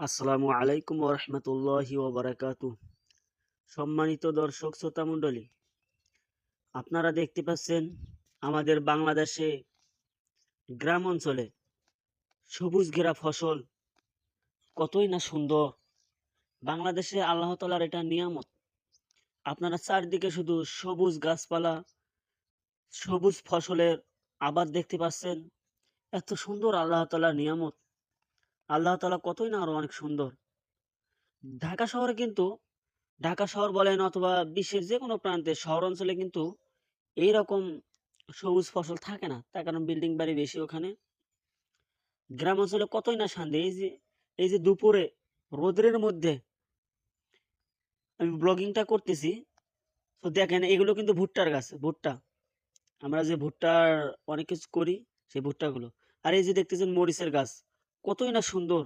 আসসালামু আলাইকুম ওয়া রাহমাতুল্লাহি ওয়া বারাকাতুহু। সম্মানিত দর্শক শ্রোতা মণ্ডলী, আপনারা দেখতে পাচ্ছেন আমাদের বাংলাদেশে গ্রাম অঞ্চলে সবুজ ঘেরা ফসল কতই না সুন্দর। বাংলাদেশে আল্লাহ তাআলার এটা নিয়ামত। আপনারা চারদিকে শুধু সবুজ গাছপালা, সবুজ ফসলের আবাদ দেখতে পাচ্ছেন। এত সুন্দর আল্লাহ তাআলার নিয়ামত। আল্লাহ তাআলা কতই না আরো অনেক সুন্দর। ঢাকা শহরে কিন্তু ঢাকা শহর বলেন অথবা বিশ্বের যেকোনো প্রান্তে শহর অঞ্চলে কিন্তু এইরকম সবুজ ফসল থাকে না। তার কারণ বিল্ডিং বাড়ি বেশি ওখানে। গ্রাম অঞ্চলে কতই না শান্তি। এই যে দুপুরে রোদ্রের মধ্যে আমি ব্লগিংটা করতেছি। তো দেখেন এগুলো কিন্তু ভুট্টার গাছ, ভুট্টা। আমরা যে ভুট্টার অনেক কিছু করি সেই ভুট্টাগুলো। আর এই যে দেখতেছেন মরিচের গাছ, কতই না সুন্দর।